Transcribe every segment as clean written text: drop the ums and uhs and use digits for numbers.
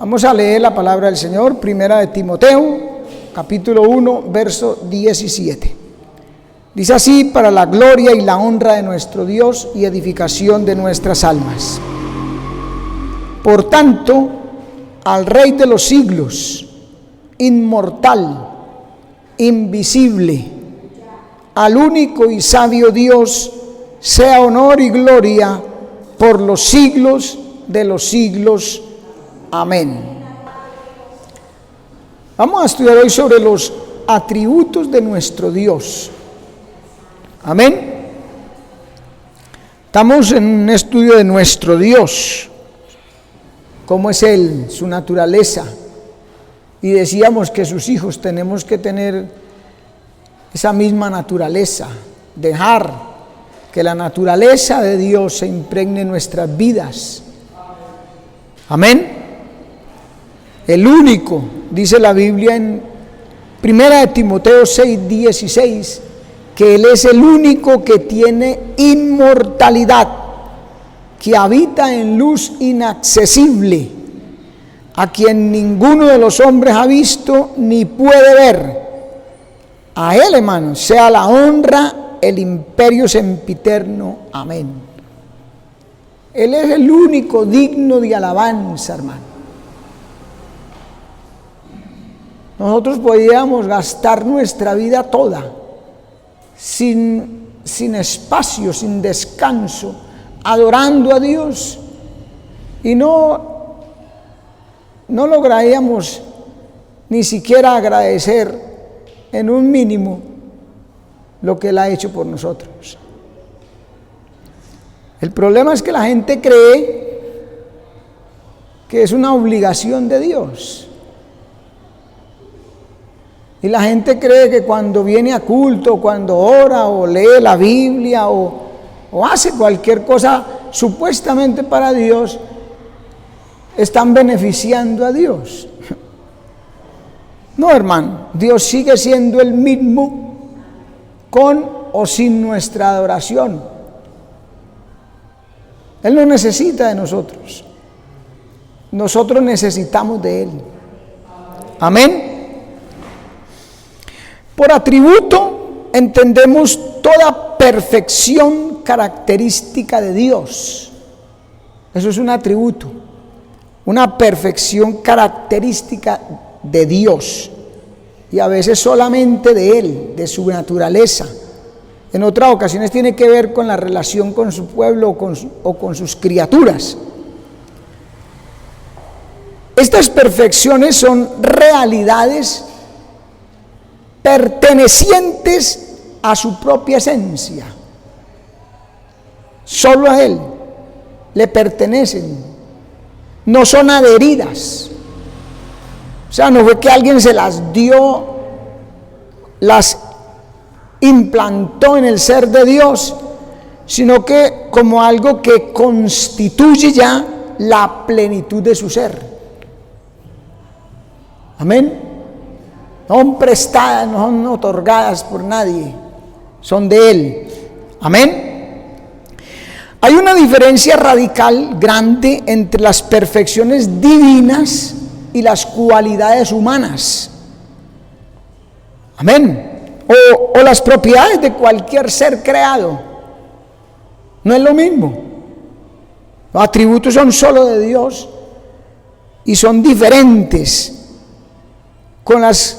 Vamos a leer la palabra del Señor, primera de Timoteo, capítulo 1, verso 17. Dice así: para la gloria y la honra de nuestro Dios y edificación de nuestras almas. Por tanto, al Rey de los siglos, inmortal, invisible, al único y sabio Dios, sea honor y gloria por los siglos de los siglos. Amén. Vamos a estudiar hoy sobre los atributos de nuestro Dios. Amén. Estamos en un estudio de nuestro Dios, cómo es Él, su naturaleza. Y decíamos que sus hijos tenemos que tener esa misma naturaleza, dejar que la naturaleza de Dios se impregne en nuestras vidas. Amén. El único, dice la Biblia en primera de Timoteo 6:16, que Él es el único que tiene inmortalidad, que habita en luz inaccesible, a quien ninguno de los hombres ha visto ni puede ver. A Él, hermanos, sea la honra, el imperio sempiterno. Amén. Él es el único digno de alabanza, hermano. Nosotros podíamos gastar nuestra vida toda, sin espacio, sin descanso, adorando a Dios, y no lograríamos ni siquiera agradecer en un mínimo lo que Él ha hecho por nosotros. El problema es que la gente cree que es una obligación de Dios. Y la gente cree que cuando viene a culto, cuando ora o lee la Biblia o hace cualquier cosa supuestamente para Dios, están beneficiando a Dios. No, hermano, Dios sigue siendo el mismo con o sin nuestra adoración. Él no necesita de nosotros. Nosotros necesitamos de Él. Amén. Por atributo entendemos toda perfección característica de Dios. Eso es un atributo, una perfección característica de Dios, y a veces solamente de Él, de su naturaleza. En otras ocasiones tiene que ver con la relación con su pueblo o con sus criaturas. Estas perfecciones son realidades pertenecientes a su propia esencia. Solo a Él le pertenecen, no son adheridas. O sea, no fue que alguien se las dio, las implantó en el ser de Dios, sino que como algo que constituye ya la plenitud de su ser. Amén. No son prestadas, no son otorgadas por nadie, son de Él. Amén. Hay una diferencia radical grande entre las perfecciones divinas y las cualidades humanas. Amén. O las propiedades de cualquier ser creado. No es lo mismo. Los atributos son solo de Dios y son diferentes con las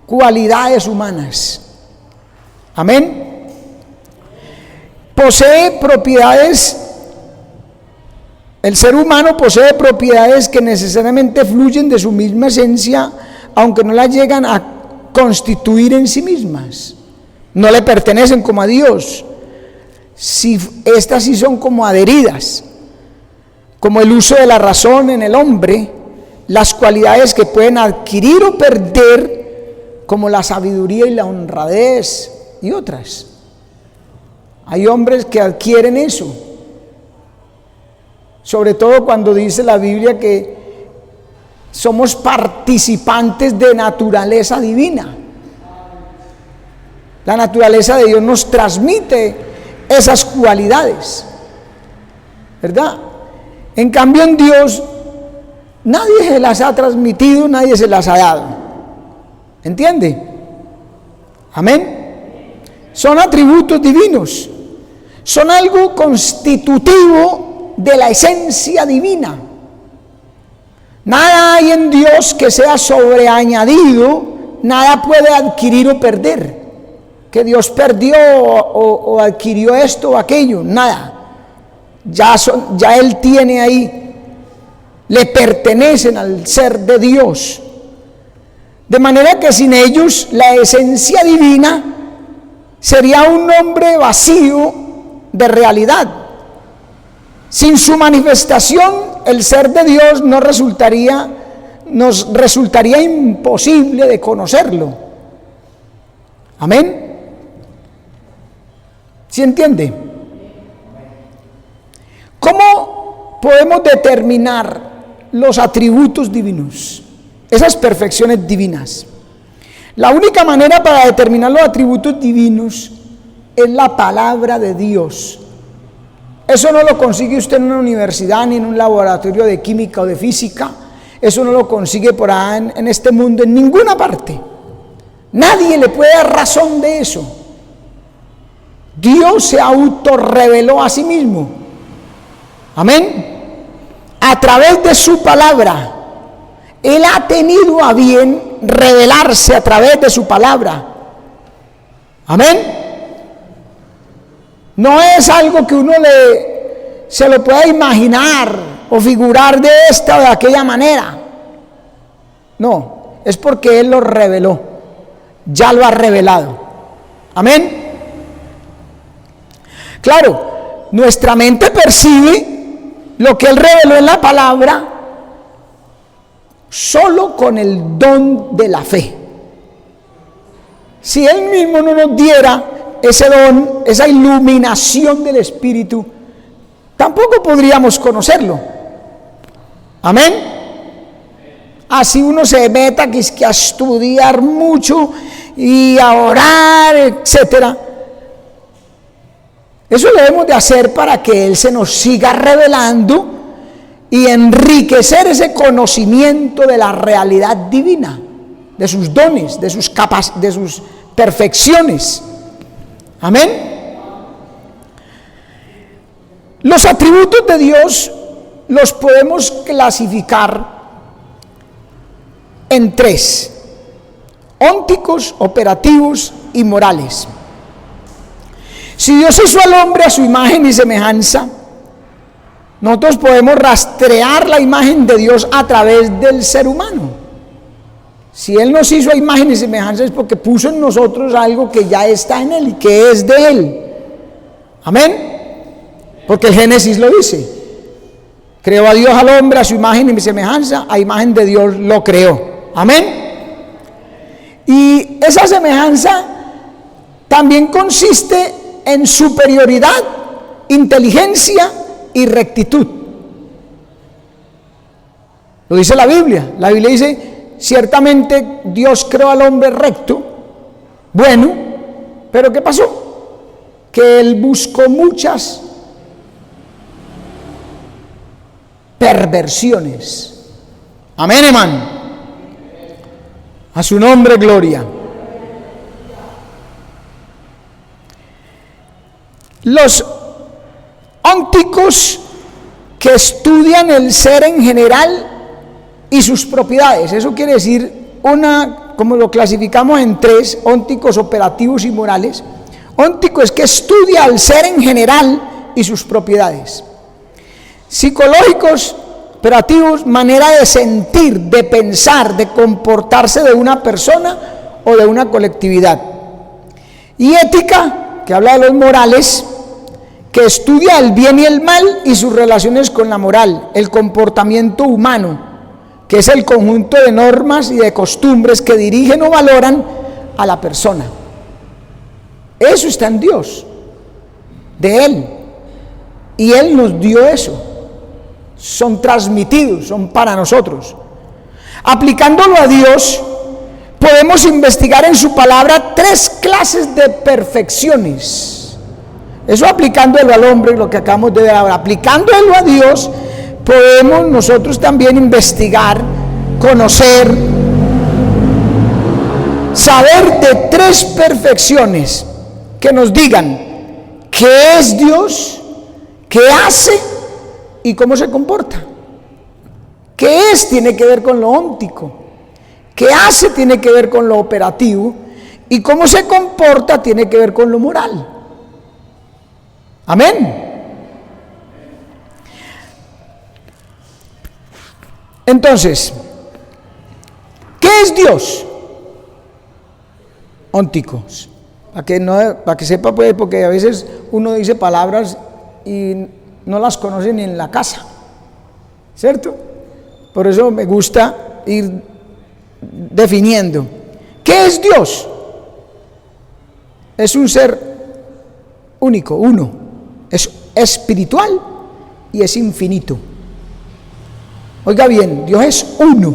cualidades humanas. Amén. Posee propiedades, el ser humano posee propiedades que necesariamente fluyen de su misma esencia, aunque no las llegan a constituir en sí mismas. No le pertenecen como a Dios. Si estas sí son como adheridas, como el uso de la razón en el hombre, las cualidades que pueden adquirir o perder, como la sabiduría y la honradez y otras. Hay hombres que adquieren eso, sobre todo cuando dice la Biblia que somos participantes de naturaleza divina. La naturaleza de Dios nos transmite esas cualidades, ¿verdad? En cambio, en Dios Nadie se las ha transmitido, nadie se las ha dado. ¿Entiende? Amén. Son atributos divinos. Son algo constitutivo de la esencia divina. Nada hay en Dios que sea sobreañadido, nada puede adquirir o perder. Que Dios perdió o adquirió esto o aquello, nada. Ya Él tiene ahí, le pertenecen al ser de Dios. De manera que sin ellos la esencia divina sería un nombre vacío de realidad. Sin su manifestación, el ser de Dios nos resultaría imposible de conocerlo. Amén. ¿Sí entiende? ¿Cómo podemos determinar los atributos divinos, esas perfecciones divinas? La única manera para determinar los atributos divinos es la palabra de Dios. Eso no lo consigue usted en una universidad ni en un laboratorio de química o de física. Eso no lo consigue por ahí en este mundo, en ninguna parte. Nadie le puede dar razón de eso. Dios se autorreveló a sí mismo. Amén. A través de su palabra. Él ha tenido a bien revelarse a través de su palabra. Amén. No es algo que uno se lo pueda imaginar o figurar de esta o de aquella manera. No, es porque Él lo reveló. Ya lo ha revelado. Amén. Claro, nuestra mente percibe lo que Él reveló en la palabra solo con el don de la fe. Si Él mismo no nos diera ese don, esa iluminación del Espíritu, tampoco podríamos conocerlo. Amén. Así uno se meta que a estudiar mucho y a orar, etcétera. Eso lo debemos de hacer para que Él se nos siga revelando y enriquecer ese conocimiento de la realidad divina, de sus dones, de sus perfecciones. Amén. Los atributos de Dios los podemos clasificar en tres: ónticos, operativos y morales. Si Dios hizo al hombre a su imagen y semejanza, nosotros podemos rastrear la imagen de Dios a través del ser humano. Si Él nos hizo a imagen y semejanza es porque puso en nosotros algo que ya está en Él y que es de Él. Amén. Porque el Génesis lo dice. Creó a Dios al hombre a su imagen y semejanza, a imagen de Dios lo creó. Amén. Y esa semejanza también consiste en superioridad, inteligencia y rectitud. Lo dice la Biblia. La Biblia dice: ciertamente Dios creó al hombre recto, bueno, pero ¿qué pasó? Que él buscó muchas perversiones. Amén, hermano. A su nombre, gloria. Los ónticos que estudian el ser en general y sus propiedades. Eso quiere decir como lo clasificamos en tres: ónticos, operativos y morales. Óntico es que estudia al ser en general y sus propiedades. Psicológicos, operativos, manera de sentir, de pensar, de comportarse de una persona o de una colectividad. Y ética, que habla de los morales, que estudia el bien y el mal y sus relaciones con la moral, el comportamiento humano, que es el conjunto de normas y de costumbres que dirigen o valoran a la persona. Eso está en Dios, de Él, y Él nos dio eso. Son transmitidos, son para nosotros. Aplicándolo a Dios, podemos investigar en su palabra tres clases de perfecciones. Eso aplicándolo al hombre, lo que acabamos de ver ahora. Aplicándolo a Dios, podemos nosotros también investigar, conocer, saber de 3 perfecciones que nos digan qué es Dios, qué hace y cómo se comporta. ¿Qué es? Tiene que ver con lo óptico. ¿Qué hace? Tiene que ver con lo operativo. Y cómo se comporta tiene que ver con lo moral. Amén. Entonces, ¿qué es Dios? Ónticos. Para que sepa, pues, porque a veces uno dice palabras y no las conoce ni en la casa, ¿cierto? Por eso me gusta ir definiendo. ¿Qué es Dios? Es un ser único, uno. Es espiritual y es infinito. Oiga bien, Dios es uno.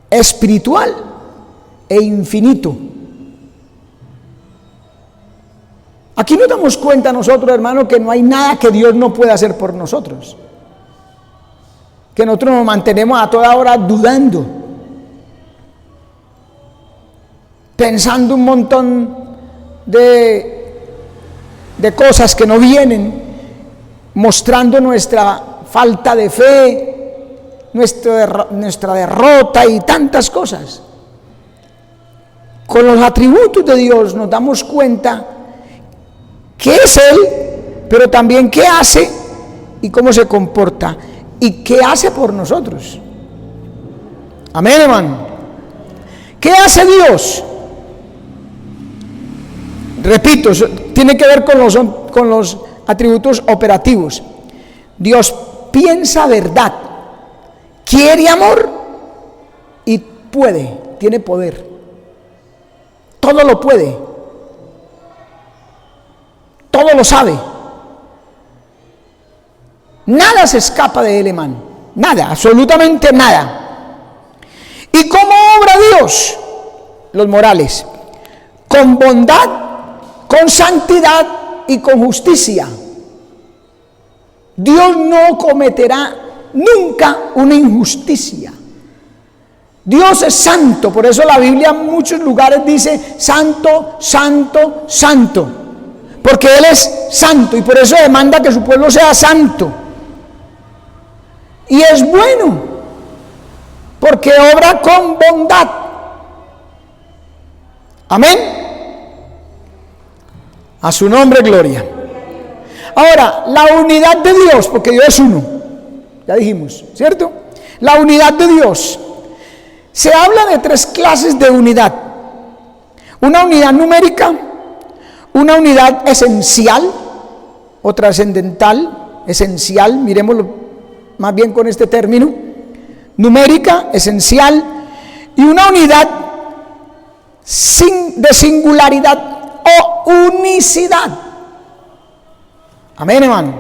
Espiritual e infinito. Aquí nos damos cuenta nosotros, hermanos, que no hay nada que Dios no pueda hacer por nosotros. Que nosotros nos mantenemos a toda hora dudando, pensando un montón de cosas que no vienen, mostrando nuestra falta de fe, nuestra derrota y tantas cosas. Con los atributos de Dios nos damos cuenta qué es Él, pero también qué hace y cómo se comporta y qué hace por nosotros. Amén, hermano. ¿Qué hace Dios? Repito, tiene que ver con los atributos operativos. Dios piensa verdad, quiere amor y puede, tiene poder. Todo lo puede, todo lo sabe. Nada se escapa de él, hermano. Nada, absolutamente nada. ¿Y cómo obra Dios? Los morales. Con bondad, con santidad y con justicia. Dios no cometerá nunca una injusticia. Dios es santo, por eso la Biblia en muchos lugares dice santo, santo, santo, porque Él es santo y por eso demanda que su pueblo sea santo. Y es bueno, porque obra con bondad. Amén. A su nombre, gloria. Ahora, la unidad de Dios, porque Dios es uno, ya dijimos, ¿cierto? La unidad de Dios. Se habla de 3 clases de unidad. Una unidad numérica, una unidad esencial o trascendental, esencial, miremoslo más bien con este término, numérica, esencial, y una unidad de singularidad o unicidad. Amén, hermano.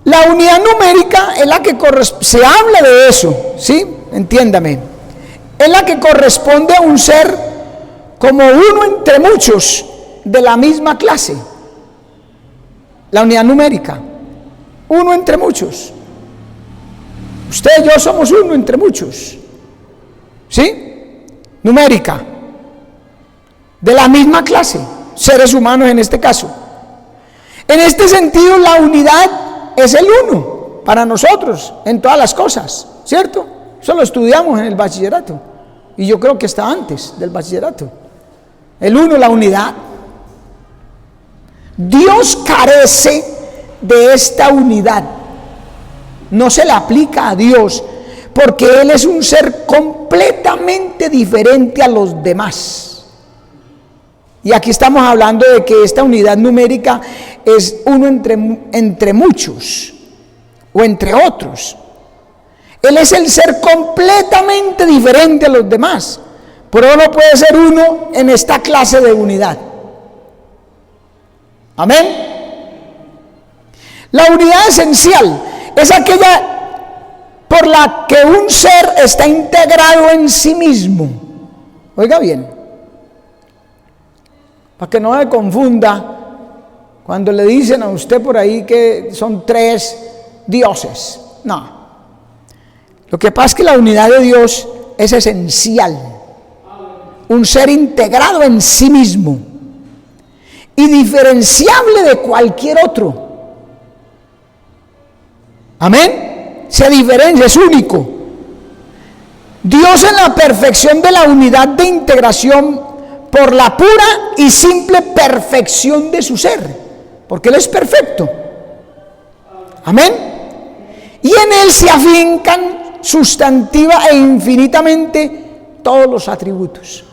La unidad numérica es la que se habla de eso, ¿sí? Entiéndame. Es la que corresponde a un ser como uno entre muchos de la misma clase. La unidad numérica. Uno entre muchos. Usted y yo somos uno entre muchos. ¿Sí? Numérica. De la misma clase. Seres humanos en este caso. En este sentido, la unidad es el uno para nosotros en todas las cosas, ¿cierto? Eso lo estudiamos en el bachillerato. Y yo creo que está antes del bachillerato. El uno, la unidad. Dios carece de esta unidad. No se le aplica a Dios porque Él es un ser completamente diferente a los demás. Y aquí estamos hablando de que esta unidad numérica es uno entre muchos o entre otros. Él es el ser completamente diferente a los demás. Por eso no puede ser uno en esta clase de unidad. Amén. La unidad esencial es aquella por la que un ser está integrado en sí mismo. Oiga bien, para que no me confunda Cuando le dicen a usted por ahí que son 3 dioses, no. Lo que pasa es que la unidad de Dios es esencial, un ser integrado en sí mismo y diferenciable de cualquier otro. Amén. Se diferencia, es único. Dios en la perfección de la unidad de integración por la pura y simple perfección de su ser, porque Él es perfecto. Amén. Y en Él se afincan sustantiva e infinitamente todos los atributos.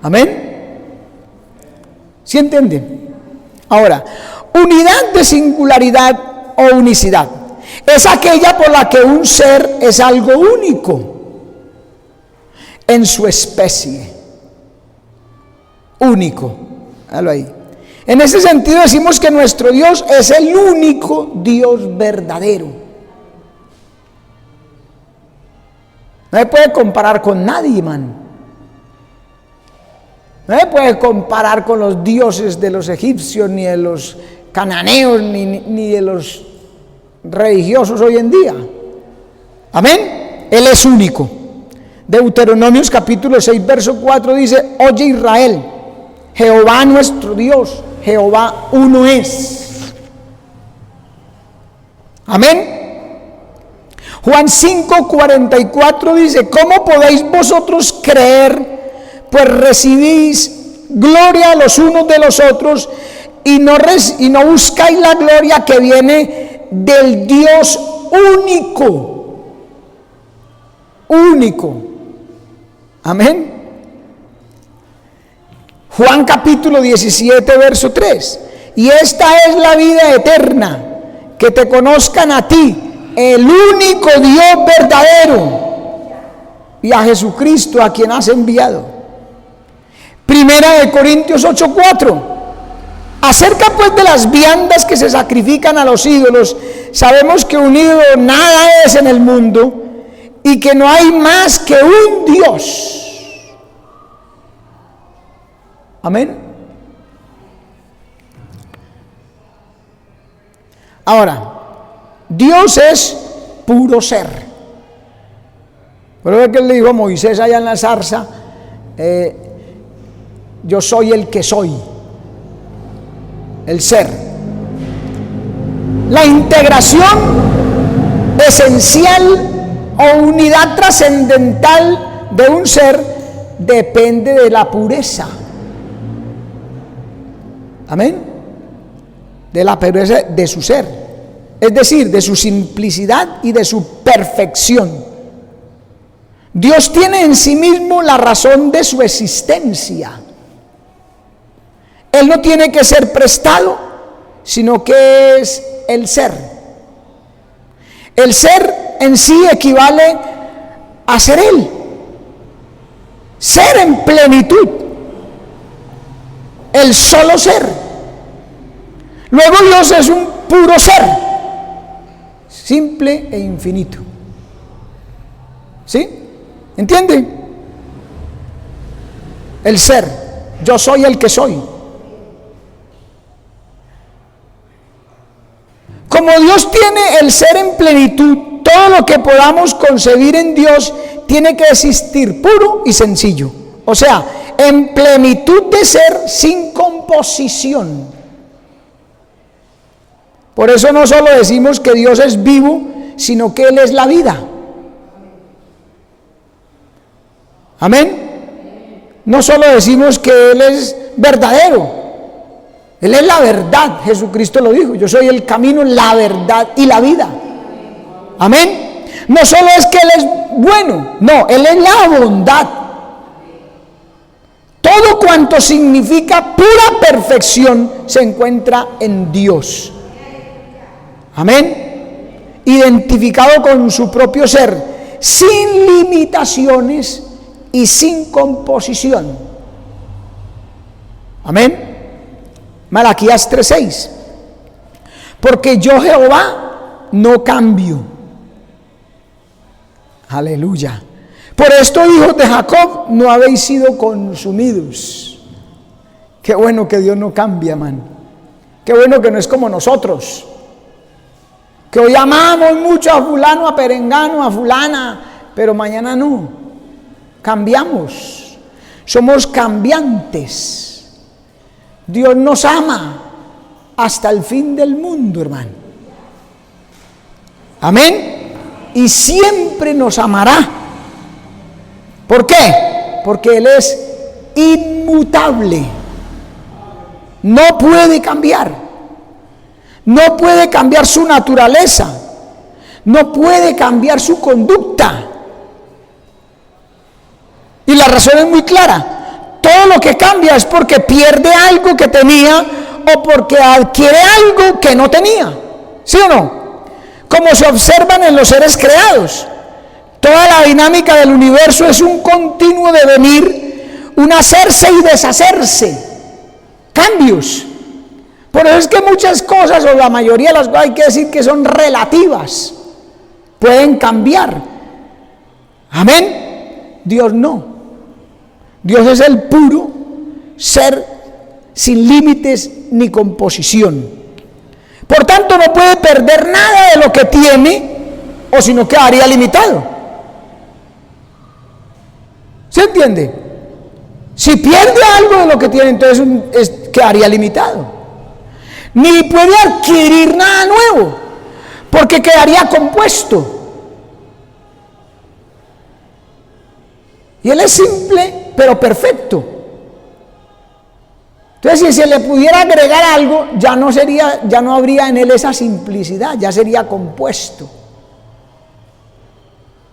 Amén. ¿Sí entienden? Ahora, unidad de singularidad o unicidad es aquella por la que un ser es algo único en su especie. Único. Hágalo ahí. En ese sentido decimos que nuestro Dios es el único Dios verdadero. No se puede comparar con nadie, man. No se puede comparar con los dioses de los egipcios, ni de los cananeos, ni de los religiosos hoy en día. Amén. Él es único. Deuteronomios capítulo 6 verso 4 dice: oye Israel, Jehová nuestro Dios, Jehová uno es. Amén. Juan 5:44 dice: ¿cómo podéis vosotros creer, pues recibís gloria los unos de los otros y no buscáis la gloria que viene del Dios único? Único. Amén. Juan capítulo 17 verso 3: y esta es la vida eterna, que te conozcan a ti, el único Dios verdadero, y a Jesucristo a quien has enviado. Primera de Corintios 8:4: acerca pues de las viandas que se sacrifican a los ídolos, sabemos que un ídolo nada es en el mundo y que no hay más que un Dios. Amén. Ahora, Dios es puro ser. Por eso que él le dijo a Moisés allá en la zarza: yo soy el que soy, el ser. La integración esencial o unidad trascendental de un ser depende de la pureza. Amén. De la pureza de su ser, es decir, de su simplicidad y de su perfección. Dios tiene en sí mismo la razón de su existencia. Él no tiene que ser prestado, sino que es el ser. El ser en sí equivale a ser Él. Ser en plenitud. El solo ser. Luego Dios es un puro ser, simple e infinito. ¿Sí? ¿Entiende? El ser. Yo soy el que soy. Como Dios tiene el ser en plenitud, todo lo que podamos concebir en Dios tiene que existir puro y sencillo. O sea, en plenitud de ser, sin composición. Por eso no solo decimos que Dios es vivo, sino que Él es la vida. Amén. No solo decimos que Él es verdadero, Él es la verdad. Jesucristo lo dijo: yo soy el camino, la verdad y la vida. Amén. No solo es que Él es bueno, no, Él es la bondad. Todo cuanto significa pura perfección se encuentra en Dios. Amén. Identificado con su propio ser, sin limitaciones y sin composición. Amén. Malaquías 3:6: porque yo, Jehová, no cambio. Aleluya. Por esto, hijos de Jacob, no habéis sido consumidos. Qué bueno que Dios no cambia, man. Qué bueno que no es como nosotros, que hoy amamos mucho a fulano, a perengano, a fulana, pero mañana no. Cambiamos, somos cambiantes. Dios nos ama hasta el fin del mundo, hermano. Amén. Y siempre nos amará. ¿Por qué? Porque Él es inmutable. No puede cambiar. No puede cambiar su naturaleza. No puede cambiar su conducta. Y la razón es muy clara. Todo lo que cambia es porque pierde algo que tenía o porque adquiere algo que no tenía. ¿Sí o no? Como se observan en los seres creados. Toda la dinámica del universo es un continuo devenir, un hacerse y deshacerse. Cambios. Por eso es que muchas cosas, o la mayoría de las cosas, hay que decir que son relativas. Pueden cambiar. Amén. Dios no. Dios es el puro ser sin límites ni composición. Por tanto, no puede perder nada de lo que tiene, o si no quedaría limitado. ¿Se entiende? Si pierde algo de lo que tiene, entonces quedaría limitado. Ni puede adquirir nada nuevo, porque quedaría compuesto. Y Él es simple, pero perfecto. Entonces, si se le pudiera agregar algo, ya no habría en Él esa simplicidad, ya sería compuesto.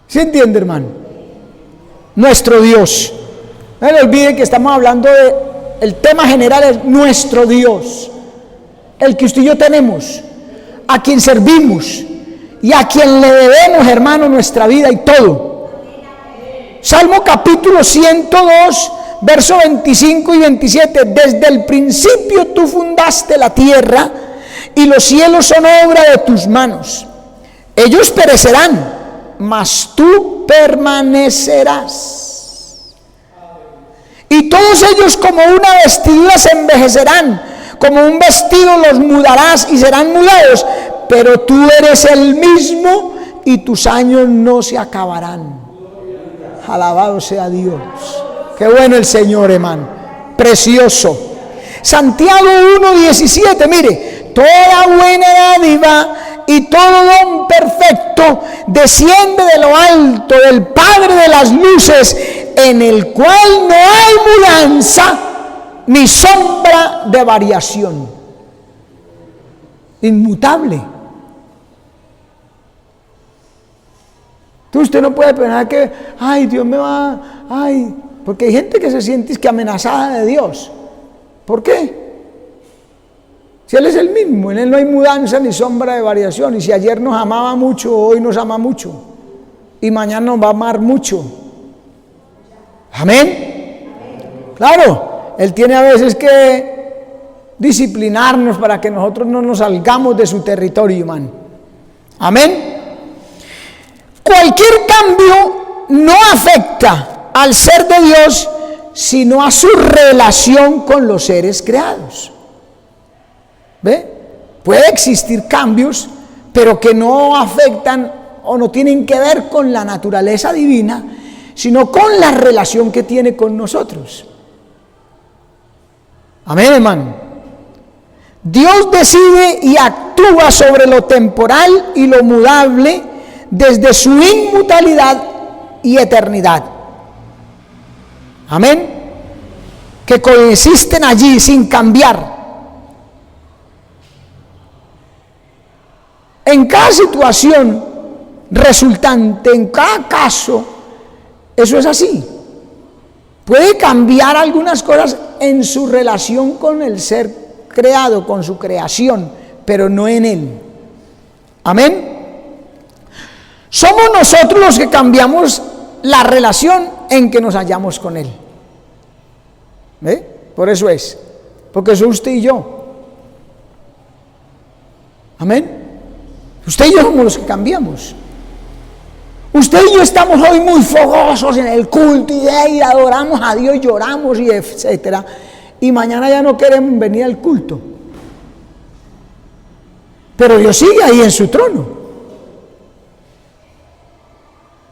¿Se entiende, hermano? Nuestro Dios. No se le olvide que estamos hablando el tema general es nuestro Dios, el que usted y yo tenemos, a quien servimos y a quien le debemos, hermano, nuestra vida y todo. Salmo capítulo 102, verso 25 y 27. Desde el principio tú fundaste la tierra y los cielos son obra de tus manos. Ellos perecerán, mas tú permanecerás. Y todos ellos como una vestidura se envejecerán, como un vestido los mudarás y serán mudados, pero tú eres el mismo y tus años no se acabarán. Alabado sea Dios. Qué bueno el Señor, hermano. Precioso. Santiago 1:17, mire, toda buena dádiva y todo don perfecto desciende de lo alto del Padre de las luces, en el cual no hay mudanza ni sombra de variación. Inmutable. Entonces usted no puede pensar que, ay, Dios me va, ay, porque hay gente que se siente que amenazada de Dios. ¿Por qué? Si Él es el mismo, en Él no hay mudanza ni sombra de variación. Y si ayer nos amaba mucho, hoy nos ama mucho. Y mañana nos va a amar mucho. Amén. Claro, Él tiene a veces que disciplinarnos para que nosotros no nos salgamos de su territorio, hermano. Amén. Cualquier cambio no afecta al ser de Dios, sino a su relación con los seres creados. ¿Ve? Puede existir cambios, pero que no afectan o no tienen que ver con la naturaleza divina, sino con la relación que tiene con nosotros. Amén, hermano. Dios decide y actúa sobre lo temporal y lo mudable desde su inmutabilidad y eternidad. Amén. Que coexisten allí sin cambiar. En cada situación resultante, en cada caso, eso es así. Puede cambiar algunas cosas en su relación con el ser creado, con su creación, pero no en Él. Amén. Somos nosotros los que cambiamos la relación en que nos hallamos con Él. ¿Ve? Por eso es. Porque soy usted y yo. Amén. Usted y yo somos los que cambiamos. Usted y yo estamos hoy muy fogosos en el culto y adoramos a Dios, lloramos y etcétera. y mañana ya no queremos venir al culto. Pero Dios sigue ahí en su trono.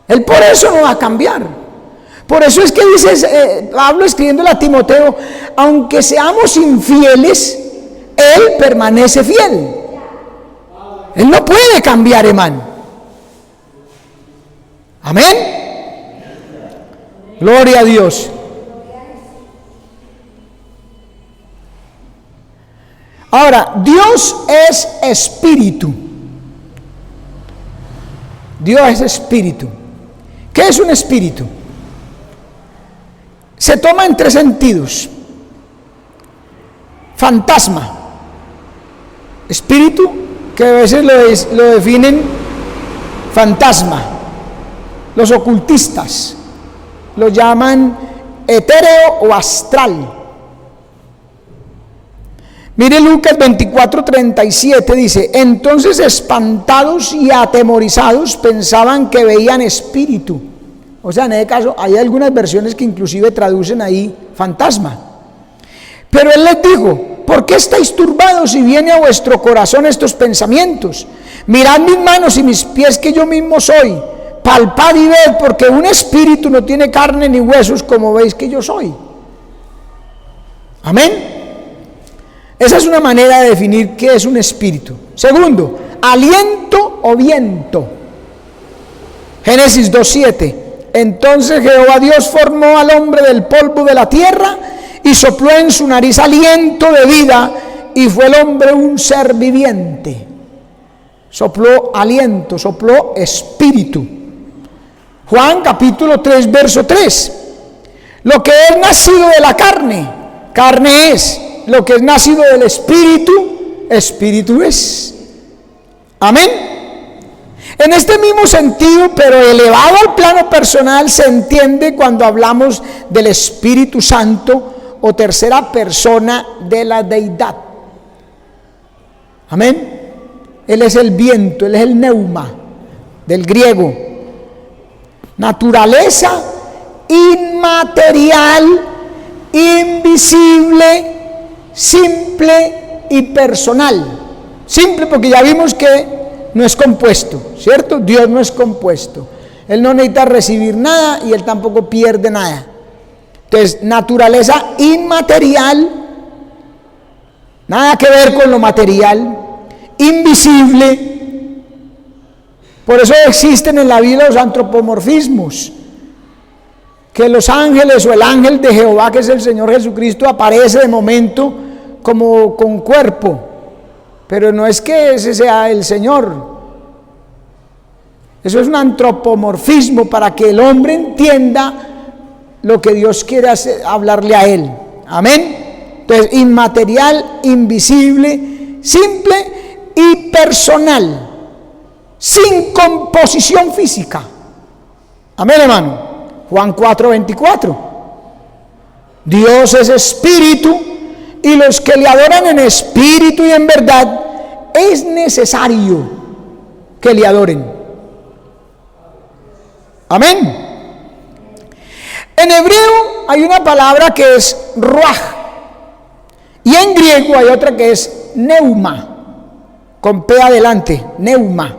Él por eso no va a cambiar. Por eso es que dice Pablo escribiéndole a Timoteo, aunque seamos infieles, Él permanece fiel. Él no puede cambiar, hermano. Amén. Gloria a Dios. Ahora, Dios es espíritu. Dios es espíritu. ¿Qué es un espíritu? Se toma en tres sentidos. Fantasma. Espíritu, que a veces lo definen fantasma. Los ocultistas lo llaman etéreo o astral. Mire Lucas 24:37 dice, entonces espantados y atemorizados pensaban que veían espíritu. O sea, en ese caso hay algunas versiones que inclusive traducen ahí fantasma. Pero él les dijo, ¿por qué estáis turbados y viene a vuestro corazón estos pensamientos? Mirad mis manos y mis pies que yo mismo soy. Palpad y ved, porque un espíritu no tiene carne ni huesos como veis que yo soy. Amén. Esa es una manera de definir qué es un espíritu. Segundo, aliento o viento. Génesis 2:7. Entonces Jehová Dios formó al hombre del polvo de la tierra y sopló en su nariz aliento de vida y fue el hombre un ser viviente. Sopló aliento, sopló espíritu. Juan capítulo 3 verso 3. Lo que es nacido de la carne, carne es. Lo que es nacido del espíritu, espíritu es. Amén. En este mismo sentido, pero elevado al plano personal, se entiende cuando hablamos del Espíritu Santo o tercera persona de la deidad. Amén. Él es el viento, Él es el neuma, del griego. Naturaleza inmaterial, invisible, simple y personal. Simple porque ya vimos que no es compuesto, ¿cierto? Dios no es compuesto. Él no necesita recibir nada y Él tampoco pierde nada. Entonces, naturaleza inmaterial, nada que ver con lo material, invisible. Por eso existen en la Biblia los antropomorfismos, que los ángeles o el ángel de Jehová, que es el Señor Jesucristo, aparece de momento como con cuerpo, pero no es que ese sea el Señor. Eso es un antropomorfismo para que el hombre entienda lo que Dios quiere hablarle a él. Amén. Entonces, inmaterial, invisible, simple y personal, sin composición física. Amén, hermano. Juan 4:24. Dios es espíritu y los que le adoran en espíritu y en verdad es necesario que le adoren. Amén. En hebreo hay una palabra que es ruach y en griego hay otra que es neuma, con P adelante, neuma.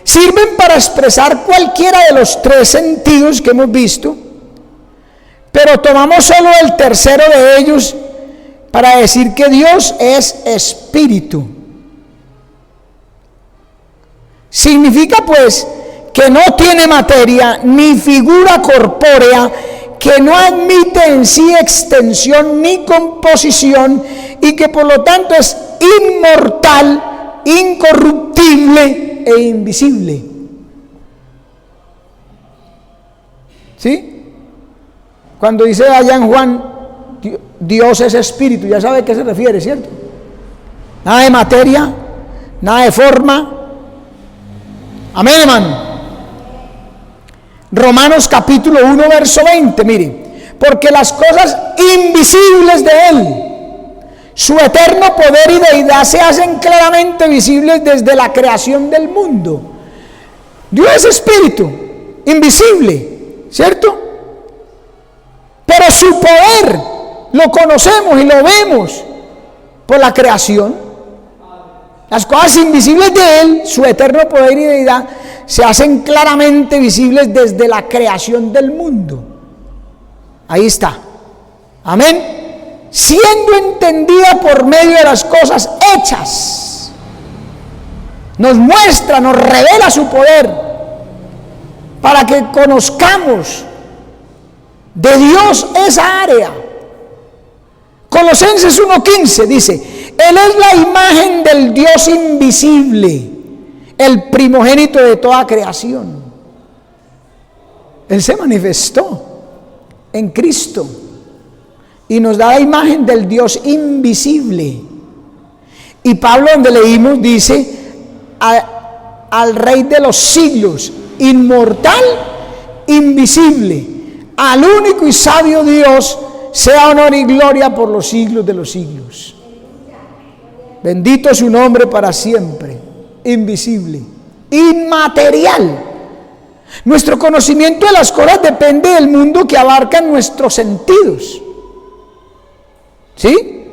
Sirven para expresar cualquiera de los tres sentidos que hemos visto, pero tomamos solo el tercero de ellos para decir que Dios es espíritu. Significa pues que no tiene materia ni figura corpórea, que no admite en sí extensión ni composición y que por lo tanto es inmortal, incorruptible e invisible. ¿Sí? Cuando dice allá en Juan, Dios es espíritu, ya sabe a qué se refiere, ¿cierto? Nada de materia, nada de forma. Amén, hermano. Romanos capítulo 1 verso 20, mire, porque las cosas invisibles de Él, su eterno poder y deidad se hacen claramente visibles desde la creación del mundo. Dios es espíritu, invisible, ¿cierto? Pero su poder, lo conocemos y lo vemos por la creación. Las cosas invisibles de Él, su eterno poder y deidad, se hacen claramente visibles desde la creación del mundo. Ahí está. Amén. Siendo entendida por medio de las cosas hechas. Nos muestra, nos revela su poder para que conozcamos de Dios esa área. Colosenses 1:15 dice: Él es la imagen del Dios invisible, el primogénito de toda creación. Él se manifestó en Cristo y nos da la imagen del Dios invisible. Y Pablo, donde leímos, dice: al Rey de los siglos, inmortal, invisible, al único y sabio Dios, sea honor y gloria por los siglos de los siglos. Bendito su nombre para siempre. Invisible, inmaterial. Nuestro conocimiento de las cosas depende del mundo que abarcan nuestros sentidos. ¿Sí?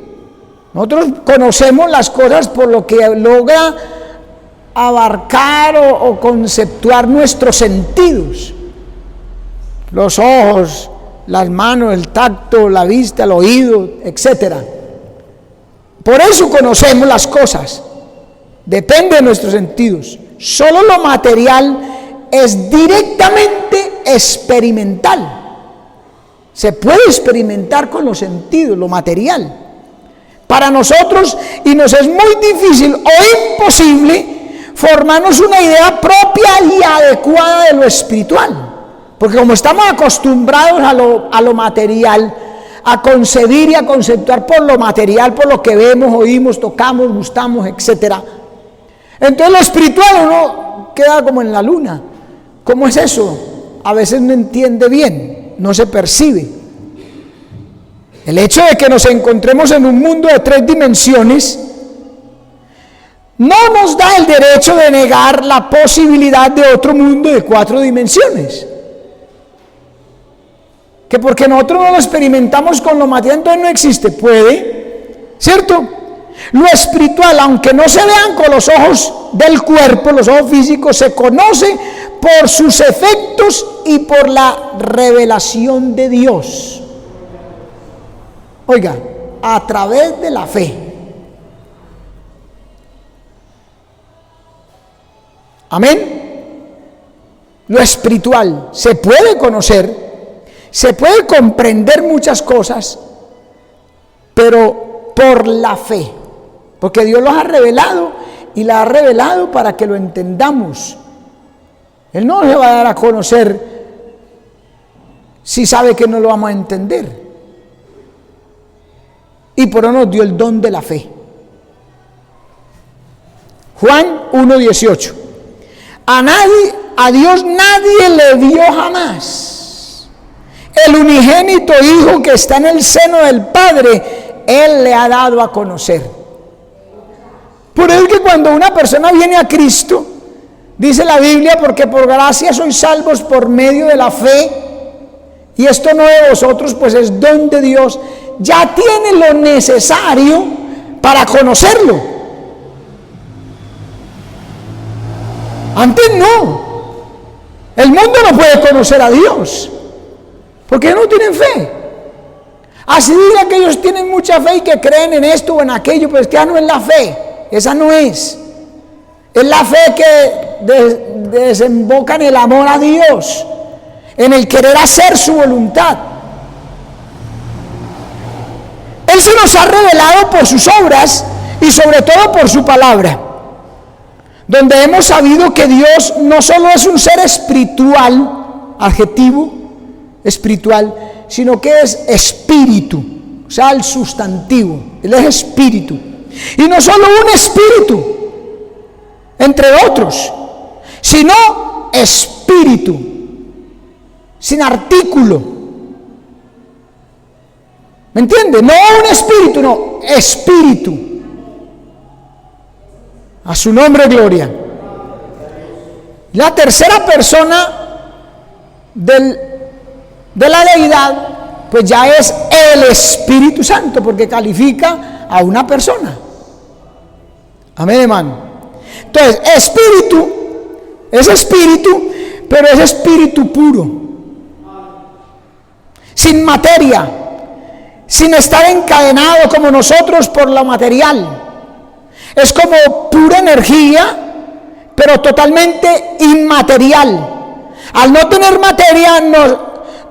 Nosotros conocemos las cosas por lo que logra abarcar o conceptuar nuestros sentidos. Los ojos, las manos, el tacto, la vista, el oído, etc. Por eso conocemos las cosas. Depende de nuestros sentidos. Solo lo material es directamente experimental. Se puede experimentar con los sentidos, lo material. Para nosotros, y nos es muy difícil o imposible formarnos una idea propia y adecuada de lo espiritual. Porque como estamos acostumbrados a lo material, a concebir y a conceptuar por lo material, por lo que vemos, oímos, tocamos, gustamos, etc. Entonces lo espiritual uno queda como en la luna. ¿Cómo es eso? A veces no entiende bien, no se percibe. El hecho de que nos encontremos en un mundo de 3 dimensiones no nos da el derecho de negar la posibilidad de otro mundo de 4 dimensiones. Que porque nosotros no lo experimentamos con lo material, entonces no existe. Puede, ¿cierto? Lo espiritual, aunque no se vean con los ojos del cuerpo, los ojos físicos, se conoce por sus efectos y por la revelación de Dios. Oiga, a través de la fe. Amén. Lo espiritual se puede conocer, se puede comprender muchas cosas, pero por la fe, porque Dios los ha revelado y la ha revelado para que lo entendamos. Él no se va a dar a conocer si sabe que no lo vamos a entender. Y por eso nos dio el don de la fe. Juan 1:18. A Dios nadie le vio jamás. El unigénito Hijo que está en el seno del Padre, Él le ha dado a conocer. Por eso que cuando una persona viene a Cristo, dice la Biblia, porque por gracia sois salvos por medio de la fe, y esto no de vosotros, pues es don de Dios, ya tiene lo necesario para conocerlo. Antes no. El mundo no puede conocer a Dios, porque no tienen fe. Así diga que ellos tienen mucha fe y que creen en esto o en aquello, pero es que ya no es la fe. Esa no es. Es la fe que desemboca en el amor a Dios, en el querer hacer su voluntad. Él se nos ha revelado por sus obras y sobre todo por su palabra, donde hemos sabido que Dios no solo es un ser espiritual, adjetivo, espiritual, sino que es espíritu, o sea, el sustantivo. Él es espíritu. Y no solo un espíritu, entre otros, sino espíritu, sin artículo. ¿Me entiende? No un espíritu, no, espíritu. A su nombre gloria. La tercera persona de la deidad pues ya es el Espíritu Santo, porque califica a una persona. Amén, hermano. Entonces, espíritu es espíritu, pero es espíritu puro, sin materia, sin estar encadenado como nosotros por lo material. Es como pura energía, pero totalmente inmaterial. Al no tener materia,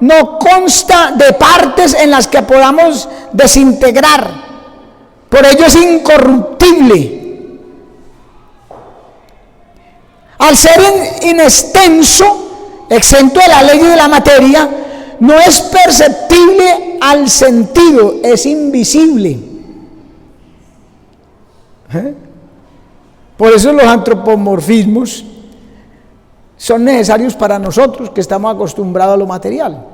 no consta de partes en las que podamos desintegrar. Por ello es incorruptible. Al ser inextenso, exento de la ley y de la materia, no es perceptible al sentido, es invisible. Por eso los antropomorfismos son necesarios para nosotros que estamos acostumbrados a lo material.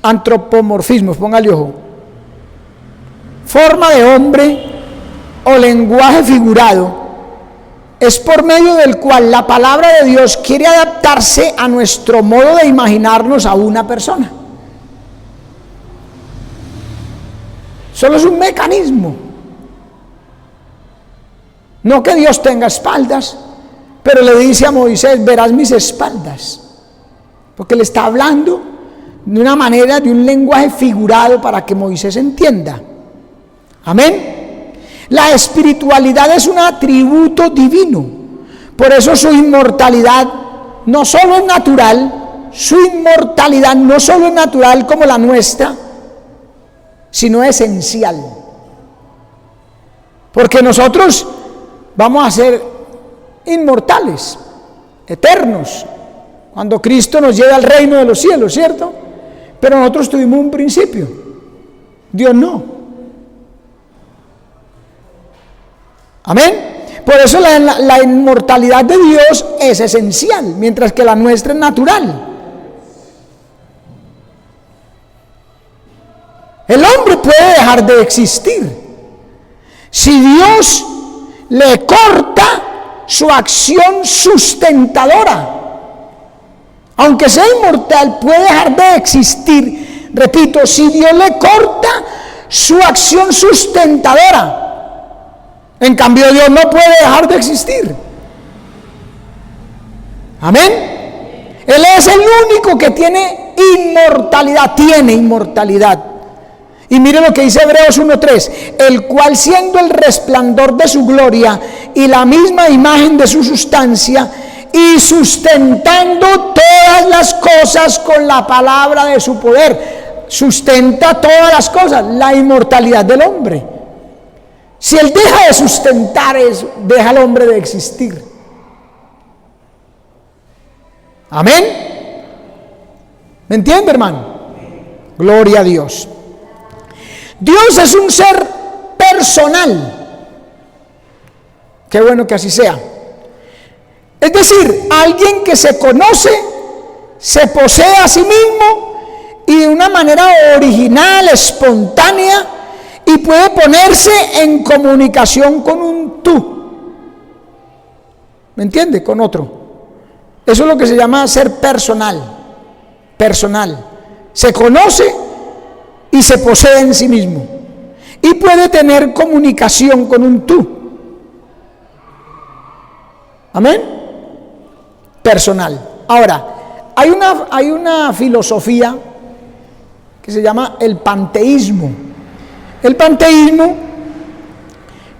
Antropomorfismos, póngale ojo. Forma de hombre o lenguaje figurado es por medio del cual la palabra de Dios quiere adaptarse a nuestro modo de imaginarnos a una persona. Solo es un mecanismo. No que Dios tenga espaldas, pero le dice a Moisés: verás mis espaldas, porque le está hablando de una manera, de un lenguaje figurado para que Moisés entienda. Amén. La espiritualidad es un atributo divino, por eso su inmortalidad no solo es natural, su inmortalidad no solo es natural como la nuestra, sino esencial, porque nosotros vamos a ser inmortales, eternos, cuando Cristo nos lleve al reino de los cielos, ¿cierto? Pero nosotros tuvimos un principio, Dios no. Amén. Por eso la inmortalidad de Dios es esencial, mientras que la nuestra es natural. El hombre puede dejar de existir si Dios le corta su acción sustentadora. Aunque sea inmortal, puede dejar de existir. Repito, si Dios le corta su acción sustentadora. En cambio, Dios no puede dejar de existir. Amén. Él es el único que tiene inmortalidad. Y mire lo que dice Hebreos 1:3: el cual, siendo el resplandor de su gloria y la misma imagen de su sustancia, y sustentando todas las cosas con la palabra de su poder, sustenta todas las cosas, la inmortalidad del hombre. Si él deja de sustentar eso, deja al hombre de existir. Amén. ¿Me entiende, hermano? Gloria a Dios. Dios es un ser personal. Qué bueno que así sea. Es decir, alguien que se conoce, se posee a sí mismo y de una manera original, espontánea, y puede ponerse en comunicación con un tú. ¿Me entiende? Con otro. Eso es lo que se llama ser personal. Personal. Se conoce y se posee en sí mismo. Y puede tener comunicación con un tú. Amén. Personal. Ahora, hay una filosofía que se llama el panteísmo. El panteísmo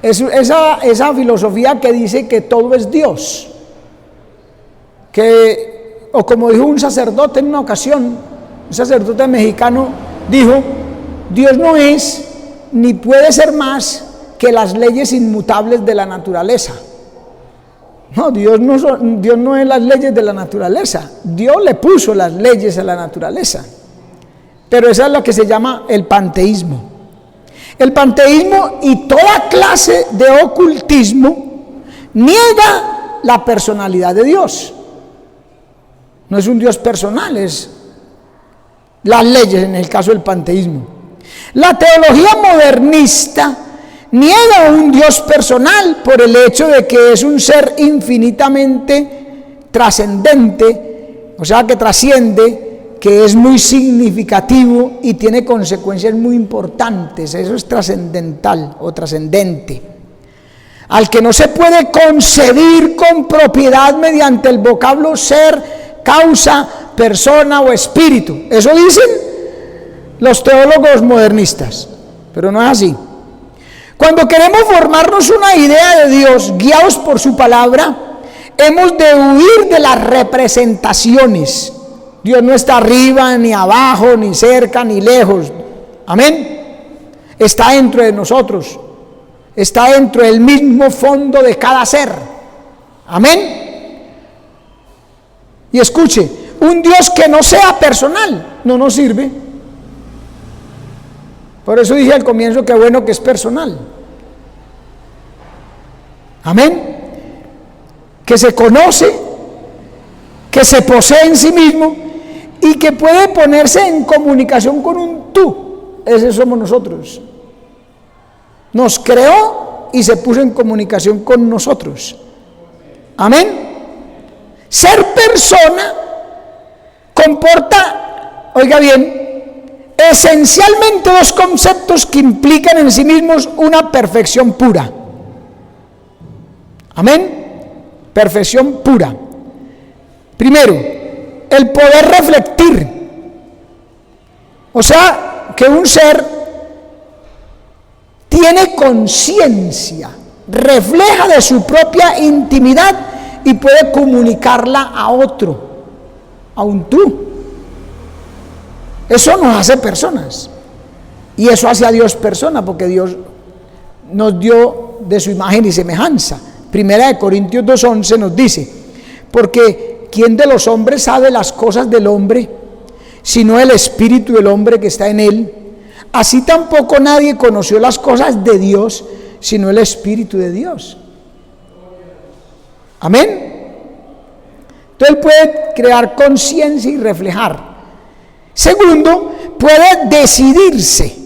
es esa filosofía que dice que todo es Dios. O como dijo un sacerdote en una ocasión, un sacerdote mexicano dijo: Dios no es ni puede ser más que las leyes inmutables de la naturaleza. No, Dios no es las leyes de la naturaleza. Dios le puso las leyes a la naturaleza. Pero esa es lo que se llama el panteísmo. El panteísmo y toda clase de ocultismo niega la personalidad de Dios. No es un Dios personal, es las leyes en el caso del panteísmo. La teología modernista niega un Dios personal por el hecho de que es un ser infinitamente trascendente, o sea que trasciende, que es muy significativo y tiene consecuencias muy importantes. Eso es trascendental o trascendente. Al que no se puede concebir con propiedad mediante el vocablo ser, causa, persona o espíritu. Eso dicen los teólogos modernistas, pero no es así. Cuando queremos formarnos una idea de Dios, guiados por su palabra, hemos de huir de las representaciones. Dios no está arriba, ni abajo, ni cerca, ni lejos. Amén. Está dentro de nosotros. Está dentro del mismo fondo de cada ser. Amén. Y escuche, un Dios que no sea personal no nos sirve. Por eso dije al comienzo que bueno que es personal. Amén. Que se conoce, que se posee en sí mismo y que puede ponerse en comunicación con un tú. Ese somos nosotros. Nos creó y se puso en comunicación con nosotros. Amén. Ser persona comporta, oiga bien, esencialmente dos conceptos que implican en sí mismos una perfección pura. Amén. Perfección pura. Primero, el poder reflectir. O sea, que un ser tiene conciencia, refleja de su propia intimidad y puede comunicarla a otro, a un tú. Eso nos hace personas. Y eso hace a Dios persona, porque Dios nos dio de su imagen y semejanza. Primera de Corintios 2:11 nos dice: porque ¿quién de los hombres sabe las cosas del hombre, sino el espíritu del hombre que está en él? Así tampoco nadie conoció las cosas de Dios, sino el espíritu de Dios. Amén. Entonces él puede crear conciencia y reflejar. Segundo, puede decidirse.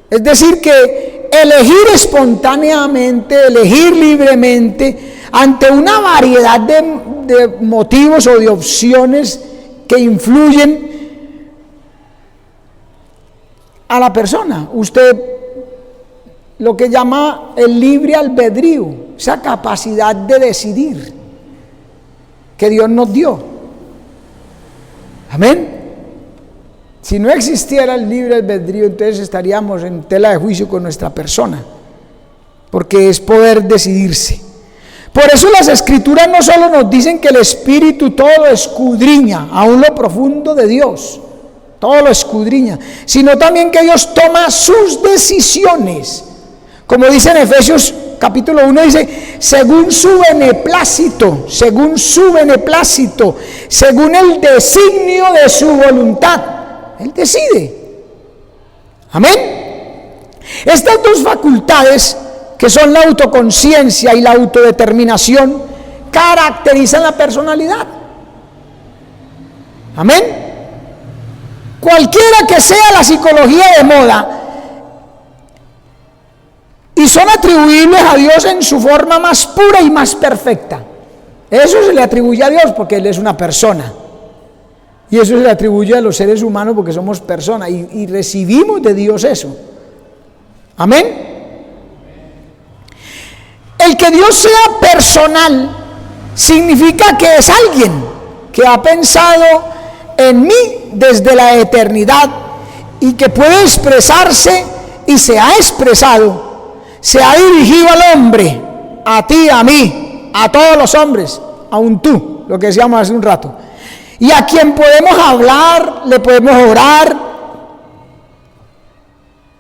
Es decir, que elegir espontáneamente, elegir libremente, ante una variedad de motivos o de opciones que influyen a la persona. Usted, lo que llama el libre albedrío, esa capacidad de decidir que Dios nos dio. Amén. Si no existiera el libre albedrío, entonces estaríamos en tela de juicio con nuestra persona, porque es poder decidirse. Por eso las escrituras no solo nos dicen que el Espíritu todo escudriña, aún lo profundo de Dios, todo lo escudriña, sino también que Dios toma sus decisiones, como dice en Efesios capítulo 1, dice, según su beneplácito, según el designio de su voluntad. Él decide. Amén. Estas dos facultades, que son la autoconciencia y la autodeterminación, caracterizan la personalidad. Amén. Cualquiera que sea la psicología de moda, y son atribuibles a Dios en su forma más pura y más perfecta. Eso se le atribuye a Dios porque Él es una persona. Y eso se le atribuye a los seres humanos porque somos personas y recibimos de Dios eso. Amén. El que Dios sea personal significa que es alguien que ha pensado en mí desde la eternidad y que puede expresarse y se ha expresado, se ha dirigido al hombre, a ti, a mí, a todos los hombres, a un tú, lo que decíamos hace un rato. Y a quien podemos hablar, le podemos orar,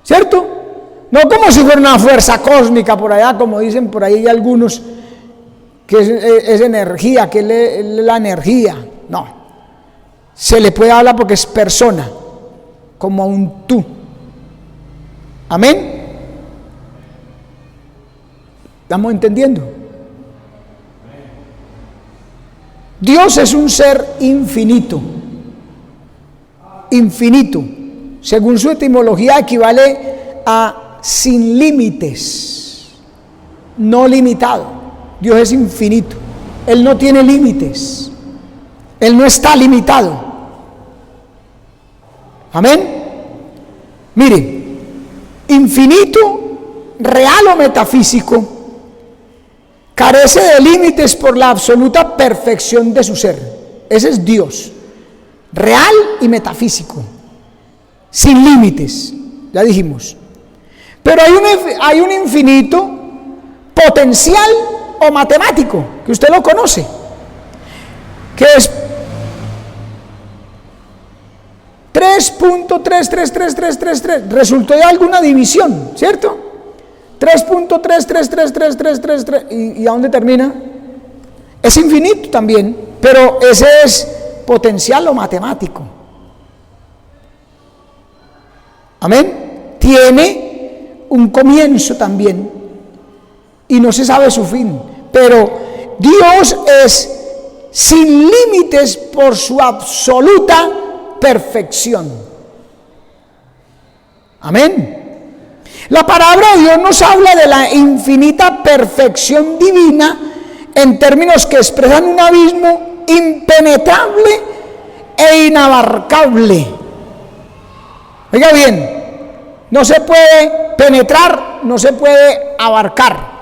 ¿cierto? No como si fuera una fuerza cósmica por allá, como dicen por ahí algunos, que es energía, que es la energía. No, se le puede hablar porque es persona, como a un tú. Amén. ¿Estamos entendiendo? Dios es un ser infinito. Infinito. Según su etimología equivale a sin límites, no limitado. Dios es infinito. Él no tiene límites. Él no está limitado. Amén. Mire, infinito, real o metafísico, carece de límites por la absoluta perfección de su ser. Ese es Dios, real y metafísico, sin límites, ya dijimos. Pero hay un infinito potencial o matemático, que usted lo conoce, que es 3.333333, resultó de alguna división, ¿cierto? 3.333333, ¿y a dónde termina? Es infinito también, pero ese es potencial o matemático. Amén. Tiene un comienzo también y no se sabe su fin, pero Dios es sin límites por su absoluta perfección. Amén. La palabra de Dios nos habla de la infinita perfección divina en términos que expresan un abismo impenetrable e inabarcable. Oiga bien, no se puede penetrar, no se puede abarcar.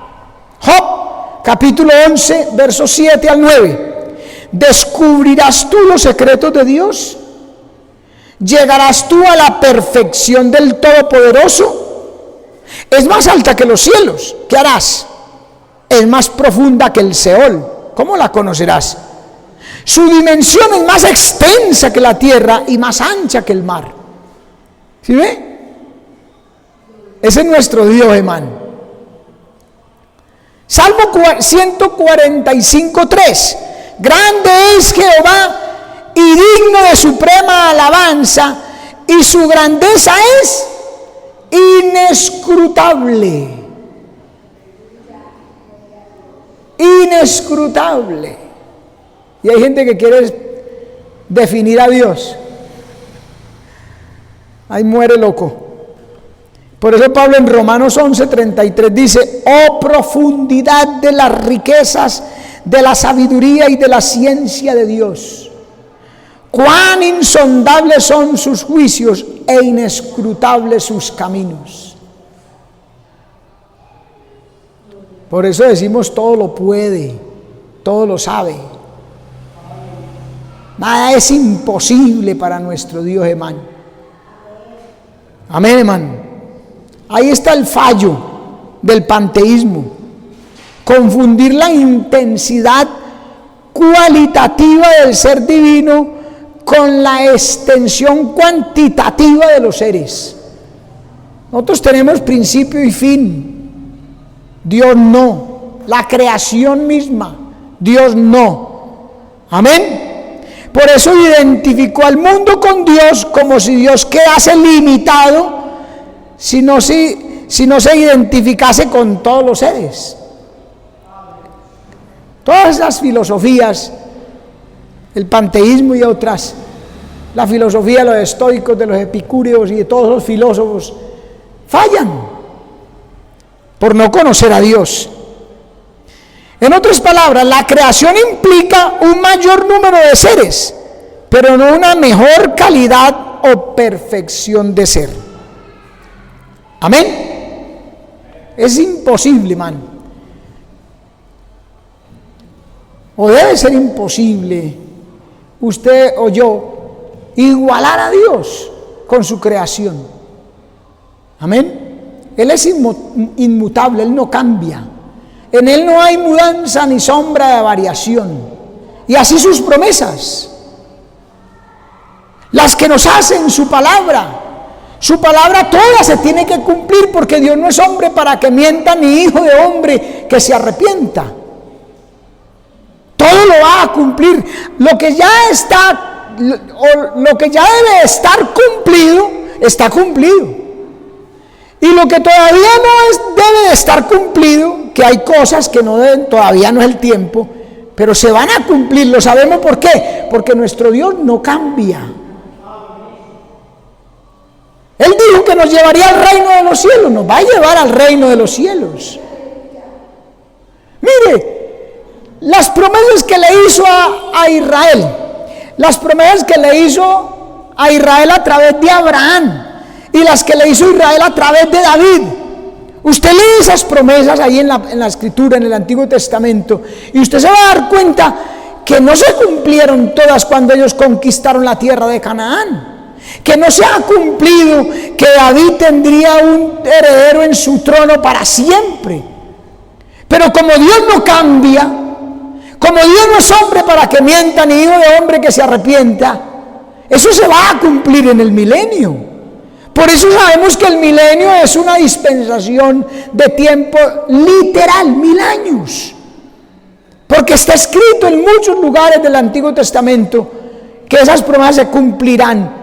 Job, capítulo 11, versos 7 al 9. ¿Descubrirás tú los secretos de Dios? ¿Llegarás tú a la perfección del Todopoderoso? Es más alta que los cielos, ¿qué harás? Es más profunda que el Seol, ¿cómo la conocerás? Su dimensión es más extensa que la tierra y más ancha que el mar. ¿Sí ve? Ese es nuestro Dios, hermano. Salmo 145:3. Grande es Jehová y digno de suprema alabanza, y su grandeza es inescrutable. Inescrutable. Y hay gente que quiere definir a Dios. Ahí muere loco. Por eso Pablo en Romanos 11:33 dice: oh profundidad de las riquezas, de la sabiduría y de la ciencia de Dios, cuán insondables son sus juicios e inescrutables sus caminos. Por eso decimos: todo lo puede, todo lo sabe. Nada es imposible para nuestro Dios, hermano. Amén, hermano. Ahí está el fallo del panteísmo: confundir la intensidad cualitativa del ser divino con la extensión cuantitativa de los seres. Nosotros tenemos principio y fin, Dios no. La creación misma, Dios no. Amén. Por eso identificó al mundo con Dios como si Dios quedase limitado si no se identificase con todos los seres. Todas las filosofías, el panteísmo y otras, la filosofía de los estoicos, de los epicúreos y de todos los filósofos, fallan por no conocer a Dios. En otras palabras, la creación implica un mayor número de seres, pero no una mejor calidad o perfección de ser. Amén. Es imposible, hermano. O debe ser imposible usted o yo igualar a Dios con su creación. Amén. Él es inmutable, Él no cambia. En Él no hay mudanza ni sombra de variación. Y así sus promesas, las que nos hacen su palabra toda se tiene que cumplir, porque Dios no es hombre para que mienta, ni hijo de hombre que se arrepienta. Todo lo va a cumplir. Lo que ya debe estar cumplido, está cumplido. Y lo que todavía debe de estar cumplido, que hay cosas que no deben, todavía no es el tiempo, pero se van a cumplir. ¿Lo sabemos por qué? Porque nuestro Dios no cambia. Él dijo que nos llevaría al reino de los cielos, nos va a llevar al reino de los cielos. Mire, las promesas que le hizo a Israel, las promesas que le hizo a Israel a través de Abraham y las que le hizo Israel a través de David. Usted lee esas promesas ahí en la Escritura, en el Antiguo Testamento, y usted se va a dar cuenta que no se cumplieron todas cuando ellos conquistaron la tierra de Canaán, que no se ha cumplido que David tendría un heredero en su trono para siempre. Pero como Dios no cambia, como Dios no es hombre para que mienta, ni hijo de hombre que se arrepienta, eso se va a cumplir en el milenio. Por eso sabemos que el milenio es una dispensación de tiempo literal, 1000 años. Porque está escrito en muchos lugares del Antiguo Testamento que esas promesas se cumplirán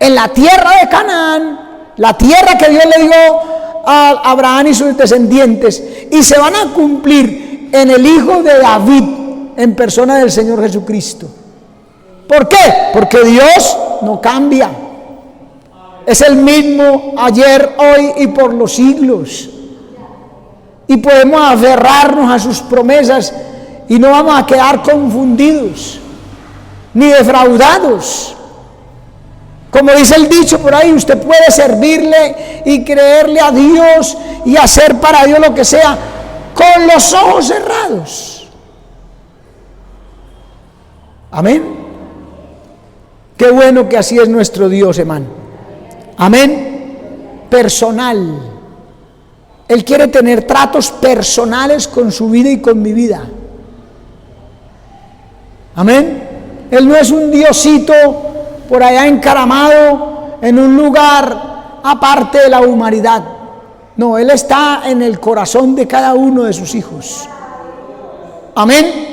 en la tierra de Canaán, la tierra que Dios le dio a Abraham y sus descendientes, y se van a cumplir en el Hijo de David, en persona del Señor Jesucristo. ¿Por qué? Porque Dios no cambia. Es el mismo ayer, hoy y por los siglos. Y podemos aferrarnos a sus promesas y no vamos a quedar confundidos ni defraudados. Como dice el dicho por ahí, usted puede servirle y creerle a Dios y hacer para Dios lo que sea con los ojos cerrados. Amén. Qué bueno que así es nuestro Dios, hermano. Amén. Personal. Él quiere tener tratos personales con su vida y con mi vida. Amén. Él no es un diosito por allá encaramado en un lugar aparte de la humanidad. No, Él está en el corazón de cada uno de sus hijos. Amén.